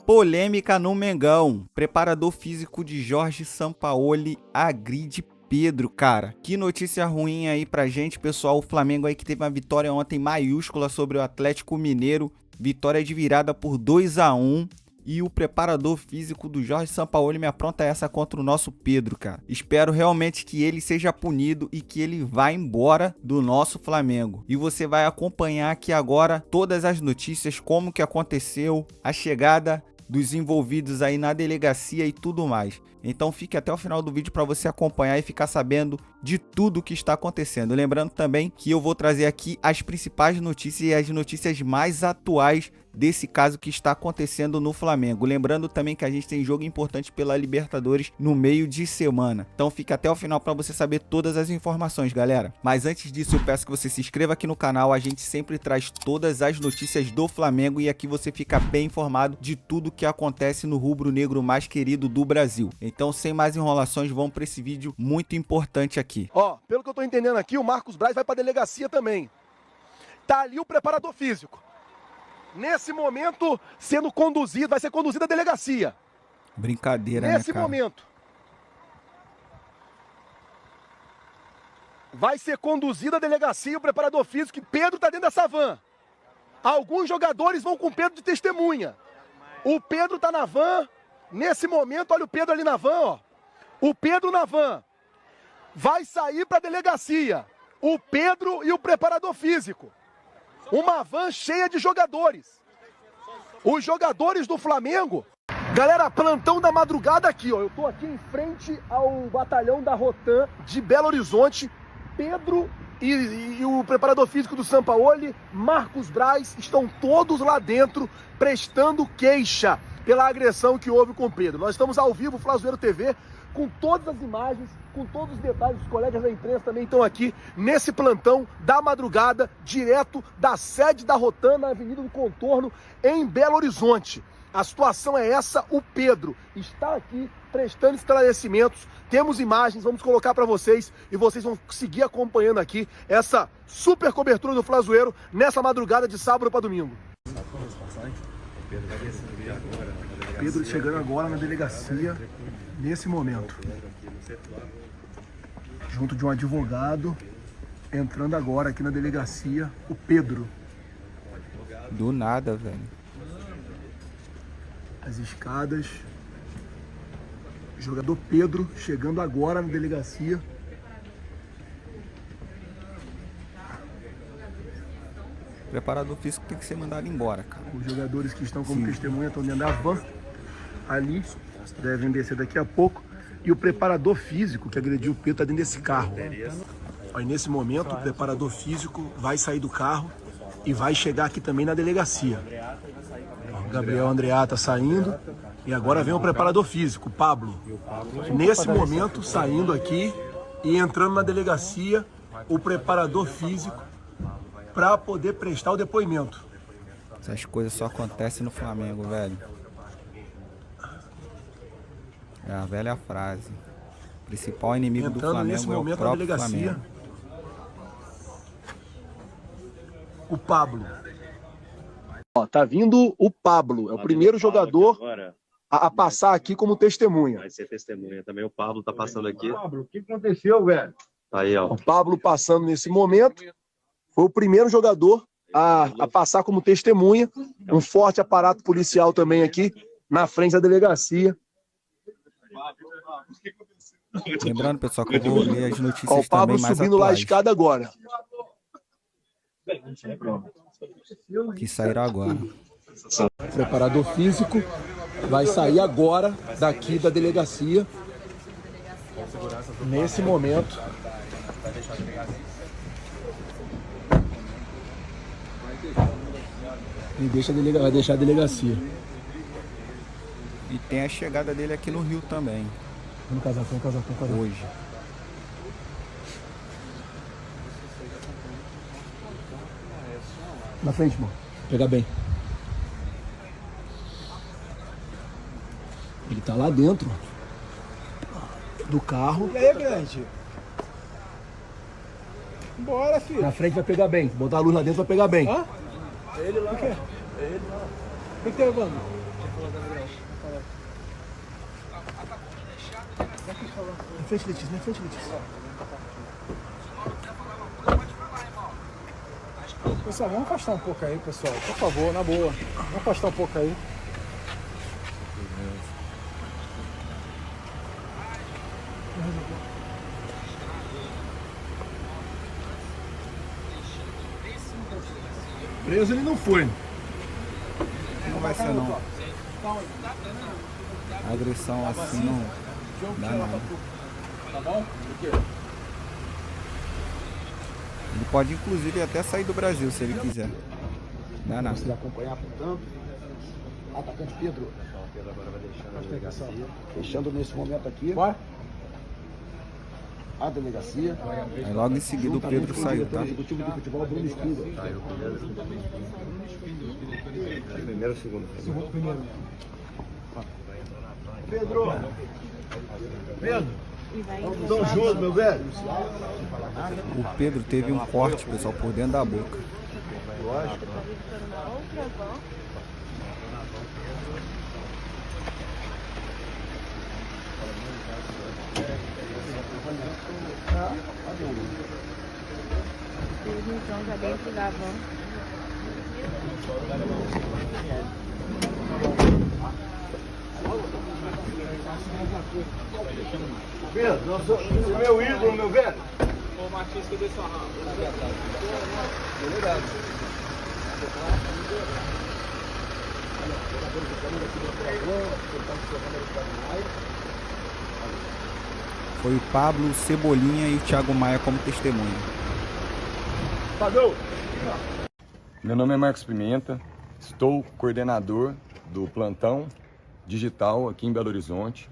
Polêmica no Mengão. Preparador físico de Jorge Sampaoli agride Pedro, cara. Que notícia ruim aí pra gente, pessoal. O Flamengo aí que teve uma vitória ontem maiúscula sobre o Atlético Mineiro. Vitória de virada por 2-1. E o preparador físico do Jorge Sampaoli me apronta essa contra o nosso Pedro, cara. Espero realmente que ele seja punido e que ele vá embora do nosso Flamengo. E você vai acompanhar aqui agora todas as notícias, como que aconteceu, a chegada dos envolvidos aí na delegacia e tudo mais. Então fique até o final do vídeo para você acompanhar e ficar sabendo de tudo o que está acontecendo. Lembrando também que eu vou trazer aqui as principais notícias e as notícias mais atuais desse caso que está acontecendo no Flamengo. Lembrando também que a gente tem jogo importante pela Libertadores no meio de semana. Então fica até o final para você saber todas as informações, galera. Mas antes disso, eu peço que você se inscreva aqui no canal. A gente sempre traz todas as notícias do Flamengo e aqui você fica bem informado de tudo que acontece no rubro-negro mais querido do Brasil. Então, sem mais enrolações, vamos para esse vídeo muito importante aqui. Ó, pelo que eu tô entendendo aqui, o Marcos Braz vai pra delegacia também. Tá ali o preparador físico. Nesse momento, sendo conduzido, vai ser conduzido à delegacia. Brincadeira, né, cara? Nesse momento. Vai ser conduzido à delegacia o preparador físico, e Pedro tá dentro dessa van. Alguns jogadores vão com Pedro de testemunha. O Pedro tá na van. Nesse momento, olha o Pedro ali na van, ó. O Pedro na van. Vai sair pra delegacia. O Pedro e o preparador físico. Uma van cheia de jogadores. Os jogadores do Flamengo. Galera, plantão da madrugada aqui, ó. Eu tô aqui em frente ao batalhão da Rotan de Belo Horizonte. Pedro e o preparador físico do Sampaoli, Marcos Braz, estão todos lá dentro prestando queixa pela agressão que houve com o Pedro. Nós estamos ao vivo, Flazoeiro TV, com todas as imagens, com todos os detalhes. Os colegas da imprensa também estão aqui nesse plantão da madrugada, direto da sede da Rotan, na Avenida do Contorno, em Belo Horizonte. A situação é essa, o Pedro está aqui prestando esclarecimentos, temos imagens, vamos colocar para vocês e vocês vão seguir acompanhando aqui essa super cobertura do Flazoeiro nessa madrugada de sábado para domingo. Pedro chegando agora na delegacia, nesse momento, junto de um advogado, entrando agora aqui na delegacia, o Pedro. Do nada, velho. As escadas, jogador Pedro chegando agora na delegacia. O preparador físico tem que ser mandado embora, cara. Os jogadores que estão como testemunha estão dentro da van, ali, devem descer daqui a pouco. E o preparador físico que agrediu o Pedro está dentro desse carro. Aí, nesse momento, o preparador físico vai sair do carro e vai chegar aqui também na delegacia. O Gabriel Andreata está saindo e agora vem o preparador físico, o Pablo. Nesse momento, saindo aqui e entrando na delegacia, o preparador físico para poder prestar o depoimento. Essas coisas só acontecem no Flamengo, velho. É a velha frase. O principal inimigo do Flamengo nesse momento, é o próprio na delegacia, Flamengo. O Pablo. Ó, tá vindo o Pablo, é o primeiro jogador a passar aqui como testemunha. Vai ser testemunha também, o Pablo tá passando aqui. Pablo, o que aconteceu, velho? Tá aí, ó. O Pablo passando nesse momento, foi o primeiro jogador a passar como testemunha. Um forte aparato policial também aqui na frente da delegacia. Lembrando, pessoal, que eu vou ler as notícias Ó, o Pablo também mais subindo lá a atuais, escada agora. que saíram agora. O preparador físico vai sair agora daqui da delegacia. Nesse momento. E vai deixar a delegacia. E tem a chegada dele aqui no Rio também, Vamos casar. hoje. Na frente, irmão. Pega bem. Ele tá lá dentro do carro. E aí, grande? Bora, filho. Na frente vai pegar bem. Botar a luz lá dentro vai pegar bem. Hã? Ele lá. O quê? Ele lá. O que tem, Evandro? frente, Letícia, na frente, Letícia. Pessoal, vamos afastar um pouco aí, pessoal. Por favor, na boa. Vamos afastar um pouco aí. Preso ele não foi. Não vai ser não. Agressão assim não dá nada. Tá bom? Ele pode inclusive até sair do Brasil se ele quiser. Dá nada. Você vai acompanhar, portanto, atacante Pedro. Pedro agora vai deixando a delegacia. Fechando nesse momento aqui. A delegacia. Aí logo em seguida o Pedro saiu, tá? Executivo do futebol, Bruno Espíndola. Saiu primeiro ou segundo? Pedro! Pedro! Tamo junto, meu velho. O Pedro teve um corte, pessoal, por dentro da boca. Então já dentro da van. Pedro, você é meu ídolo, meu velho. Ô, Martins, cadê sua rama? Foi o Pablo, o Cebolinha e o Thiago Maia como testemunha. Pagou! Meu nome é Marcos Pimenta, estou coordenador do plantão digital aqui em Belo Horizonte.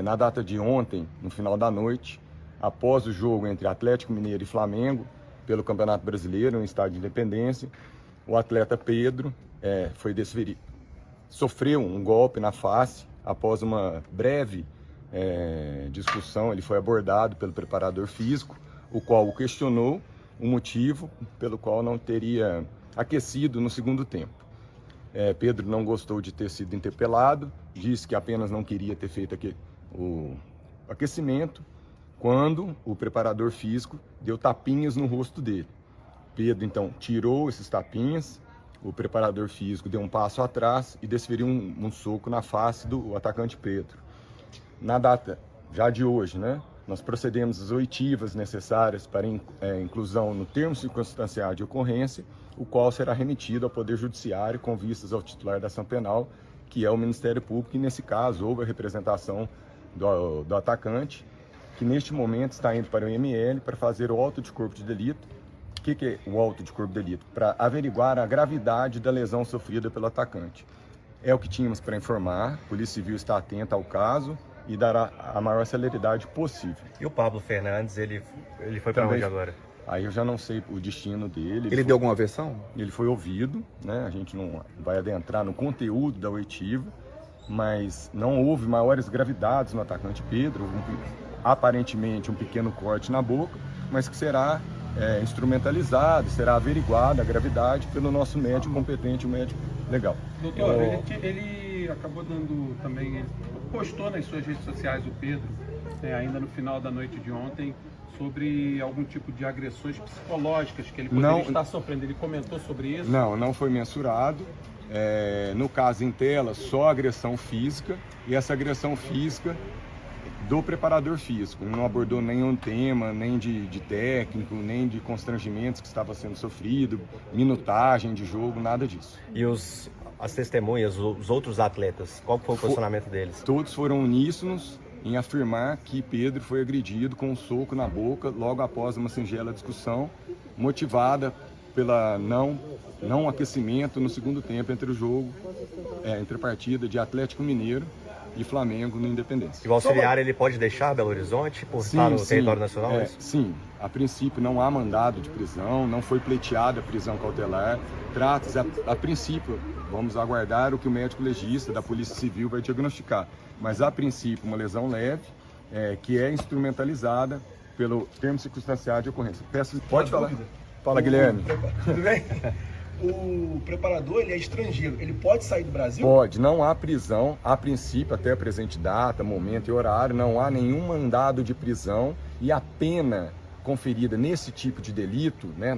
Na data de ontem, no final da noite, após o jogo entre Atlético Mineiro e Flamengo, pelo Campeonato Brasileiro, no Estádio de Independência, o atleta Pedro sofreu um golpe na face após uma breve discussão. Ele foi abordado pelo preparador físico, o qual o questionou o motivo pelo qual não teria aquecido no segundo tempo. Pedro não gostou de ter sido interpelado, disse que apenas não queria ter feito o aquecimento, quando o preparador físico deu tapinhas no rosto dele. Pedro então tirou esses tapinhas, o preparador físico deu um passo atrás e desferiu um soco na face do atacante Pedro. Na data já de hoje, nós procedemos às oitivas necessárias para inclusão no termo circunstancial de ocorrência, o qual será remetido ao Poder Judiciário com vistas ao titular da ação penal, que é o Ministério Público, e nesse caso houve a representação do atacante, que neste momento está indo para o IML para fazer o auto de corpo de delito. O que é o auto de corpo de delito? Para averiguar a gravidade da lesão sofrida pelo atacante. É o que tínhamos para informar, a Polícia Civil está atenta ao caso e dará a maior celeridade possível. E o Pablo Fernandes, ele foi para Também. onde agora? Aí eu já não sei o destino dele. Ele deu alguma versão? Ele foi ouvido, a gente não vai adentrar no conteúdo da oitiva, mas não houve maiores gravidades no atacante Pedro, aparentemente um pequeno corte na boca, mas que será instrumentalizado, será averiguada a gravidade pelo nosso médico competente, o médico legal. Doutor, ele acabou dando também, ele postou nas suas redes sociais, o Pedro, ainda no final da noite de ontem, sobre algum tipo de agressões psicológicas que ele poderia estar sofrendo. Ele comentou sobre isso? Não foi mensurado. No caso em tela, só agressão física, e essa agressão física do preparador físico. Não abordou nenhum tema, nem de técnico, nem de constrangimentos que estava sendo sofrido, minutagem de jogo, nada disso. E as testemunhas, os outros atletas, qual foi o posicionamento deles? Todos foram uníssonos em afirmar que Pedro foi agredido com um soco na boca logo após uma singela discussão, motivada pela não aquecimento no segundo tempo entre o jogo, entre a partida de Atlético Mineiro e Flamengo no Independência. E o auxiliar, ele pode deixar Belo Horizonte por estar no território nacional? Sim, a princípio não há mandado de prisão, não foi pleiteada a prisão cautelar. Trata-se, a princípio, vamos aguardar o que o médico legista da Polícia Civil vai diagnosticar. Mas a princípio uma lesão leve, que é instrumentalizada pelo termo circunstancial de ocorrência. Pode falar. Fala, Guilherme. Tudo bem? o preparador ele é estrangeiro, ele pode sair do Brasil? Pode, não há prisão, a princípio, até a presente data, momento e horário, não há nenhum mandado de prisão e a pena conferida nesse tipo de delito, né,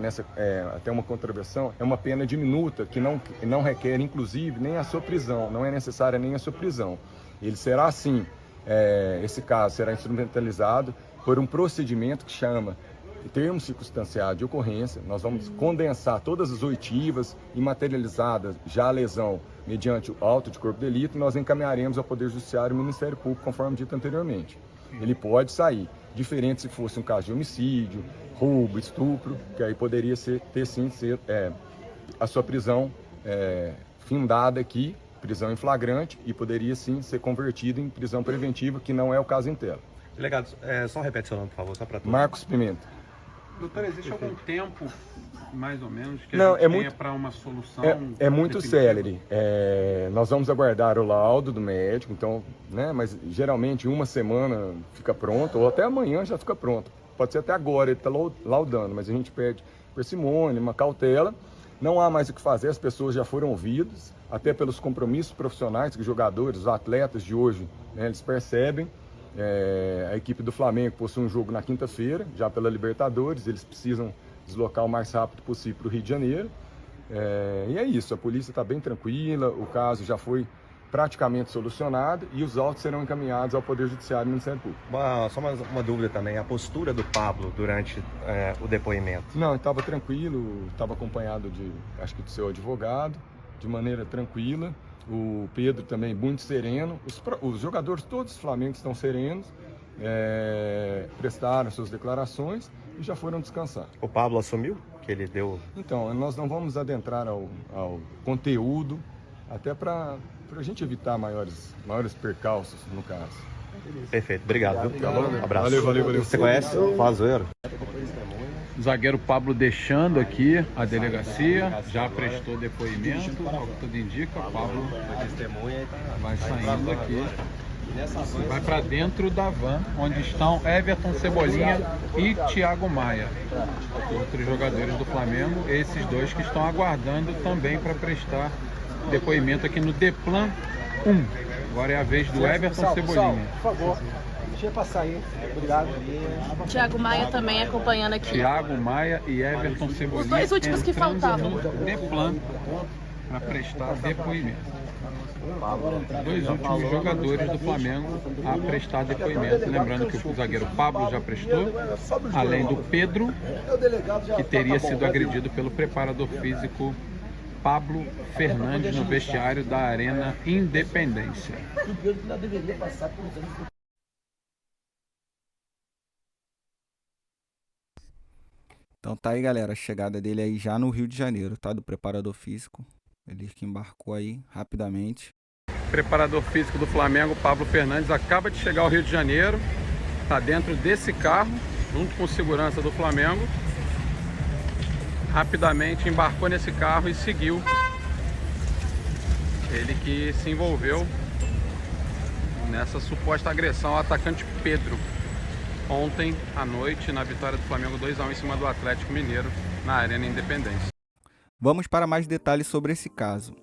até uma contravenção, é uma pena diminuta, que não requer, inclusive, nem a sua prisão, não é necessária nem a sua prisão. Ele será, assim, esse caso será instrumentalizado por um procedimento que chama termo circunstanciado de ocorrência. Nós vamos condensar todas as oitivas e materializadas já a lesão mediante o auto de corpo de delito, nós encaminharemos ao Poder Judiciário e ao Ministério Público, conforme dito anteriormente. Ele pode sair, diferente se fosse um caso de homicídio, roubo, estupro, que aí poderia ter sim a sua prisão findada aqui, prisão em flagrante, e poderia sim ser convertido em prisão preventiva, que não é o caso inteiro. Delegado, só repete seu nome, por favor, só para todos. Marcos Pimenta. Doutor, existe algum tempo, mais ou menos, que Não, a gente tenha para uma solução? É muito definitiva? célere. Nós vamos aguardar o laudo do médico, então, né? Mas geralmente uma semana fica pronto, ou até amanhã já fica pronto. Pode ser até agora, ele está laudando, mas a gente pede parcimônia, uma cautela. Não há mais o que fazer, as pessoas já foram ouvidas, até pelos compromissos profissionais que os jogadores, os atletas de hoje, né, eles percebem. A equipe do Flamengo possui um jogo na quinta-feira, já pela Libertadores, eles precisam deslocar o mais rápido possível para o Rio de Janeiro. E é isso, a polícia está bem tranquila, o caso já foi praticamente solucionado e os autos serão encaminhados ao Poder Judiciário e ao Ministério Público. Só uma dúvida também, a postura do Pablo durante o depoimento? Não, estava tranquilo, estava acompanhado acho que do seu advogado, de maneira tranquila. O Pedro também muito sereno, os jogadores todos do Flamengo estão serenos, prestaram suas declarações e já foram descansar. O Pablo assumiu que ele deu? Então, nós não vamos adentrar ao conteúdo, até para a gente evitar maiores percalços no caso. Perfeito, obrigado. Viu? Obrigado. Abraço. Valeu. Você conhece o Pazuello? O zagueiro Pablo deixando aqui a delegacia, já prestou depoimento, ao que tudo indica, o Pablo vai saindo aqui, vai para dentro da van, onde estão Everton Cebolinha e Thiago Maia, outros jogadores do Flamengo, esses dois que estão aguardando também para prestar depoimento aqui no Deplan 1. Agora é a vez do Everton Cebolinha. Por favor, deixa eu passar aí. Obrigado. Thiago Maia também acompanhando aqui. Thiago Maia e Everton Cebolinha. Os dois últimos que entrando faltavam. no Deplan para prestar depoimento. Os dois últimos jogadores do Flamengo a prestar depoimento. Lembrando que o zagueiro Pablo já prestou, além do Pedro, que teria sido agredido pelo preparador físico Pablo Fernandes no vestiário da Arena Independência. Então tá aí, galera, a chegada dele aí já no Rio de Janeiro, tá? Do preparador físico. Ele que embarcou aí rapidamente. Preparador físico do Flamengo, Pablo Fernandes, acaba de chegar ao Rio de Janeiro. Tá dentro desse carro, junto com segurança do Flamengo. Rapidamente embarcou nesse carro e seguiu. Ele que se envolveu nessa suposta agressão ao atacante Pedro ontem à noite, na vitória do Flamengo 2-1 em cima do Atlético Mineiro na Arena Independência. Vamos para mais detalhes sobre esse caso.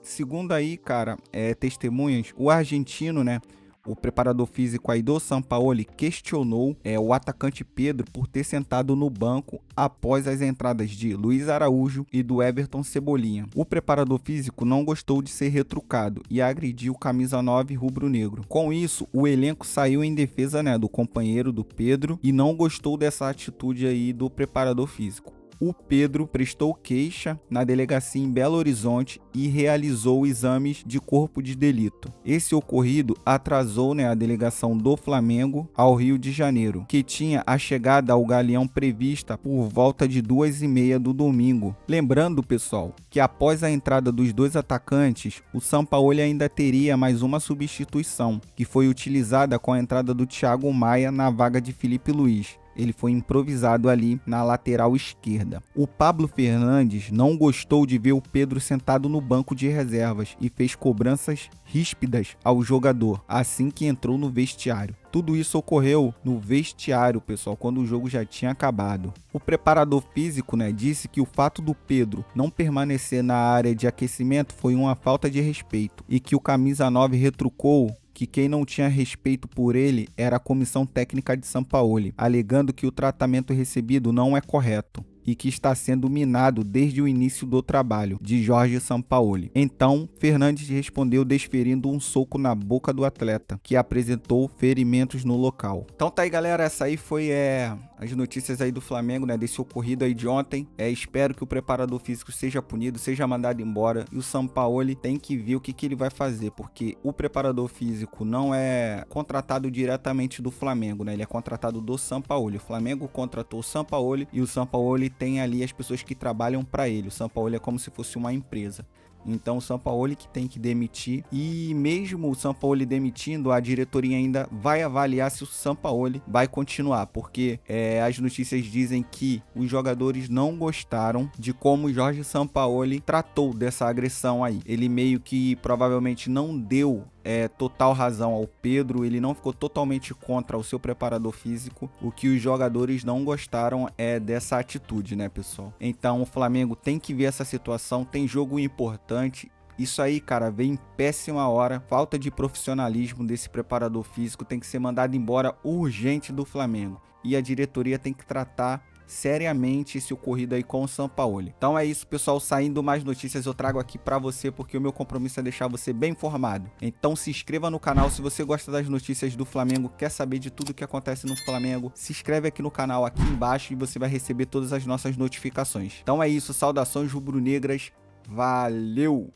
Segundo aí, cara, testemunhas, o argentino, né, o preparador físico aí do Sampaoli questionou o atacante Pedro por ter sentado no banco após as entradas de Luiz Araújo e do Everton Cebolinha. O preparador físico não gostou de ser retrucado e agrediu o camisa 9 rubro-negro. Com isso, o elenco saiu em defesa, né, do companheiro do Pedro e não gostou dessa atitude aí do preparador físico. O Pedro prestou queixa na delegacia em Belo Horizonte e realizou exames de corpo de delito. Esse ocorrido atrasou, né, a delegação do Flamengo ao Rio de Janeiro, que tinha a chegada ao Galeão prevista por volta de 2h30 do domingo. Lembrando, pessoal, que após a entrada dos dois atacantes, o Sampaoli ainda teria mais uma substituição, que foi utilizada com a entrada do Thiago Maia na vaga de Felipe Luiz. Ele foi improvisado ali na lateral esquerda. O Pablo Fernandes não gostou de ver o Pedro sentado no banco de reservas e fez cobranças ríspidas ao jogador assim que entrou no vestiário. Tudo isso ocorreu no vestiário, pessoal, quando o jogo já tinha acabado. O preparador físico, disse que o fato do Pedro não permanecer na área de aquecimento foi uma falta de respeito e que o camisa 9 retrucou que quem não tinha respeito por ele era a comissão técnica de Sampaoli, alegando que o tratamento recebido não é correto e que está sendo minado desde o início do trabalho de Jorge Sampaoli. Então, Fernandes respondeu desferindo um soco na boca do atleta, que apresentou ferimentos no local. Então tá aí, galera, essa aí foi as notícias aí do Flamengo, desse ocorrido aí de ontem. Espero que o preparador físico seja punido, seja mandado embora, e o Sampaoli tem que ver o que ele vai fazer, porque o preparador físico não é contratado diretamente do Flamengo, ele é contratado do Sampaoli. O Flamengo contratou o Sampaoli e o Sampaoli tem ali as pessoas que trabalham para ele. O Sampaoli é como se fosse uma empresa. Então o Sampaoli que tem que demitir, e mesmo o Sampaoli demitindo, a diretoria ainda vai avaliar se o Sampaoli vai continuar, porque as notícias dizem que os jogadores não gostaram de como o Jorge Sampaoli tratou dessa agressão aí. Ele meio que provavelmente não deu total razão ao Pedro, ele não ficou totalmente contra o seu preparador físico. O que os jogadores não gostaram dessa atitude, pessoal? Então o Flamengo tem que ver essa situação, tem jogo importante. Isso aí, cara, vem em péssima hora. Falta de profissionalismo desse preparador físico, tem que ser mandado embora urgente do Flamengo. E a diretoria tem que tratar seriamente esse ocorrido aí com o Sampaoli. Então é isso, pessoal, saindo mais notícias eu trago aqui pra você, porque o meu compromisso é deixar você bem informado. Então se inscreva no canal se você gosta das notícias do Flamengo, quer saber de tudo que acontece no Flamengo, se inscreve aqui no canal aqui embaixo e você vai receber todas as nossas notificações. Então é isso, saudações rubro-negras, valeu!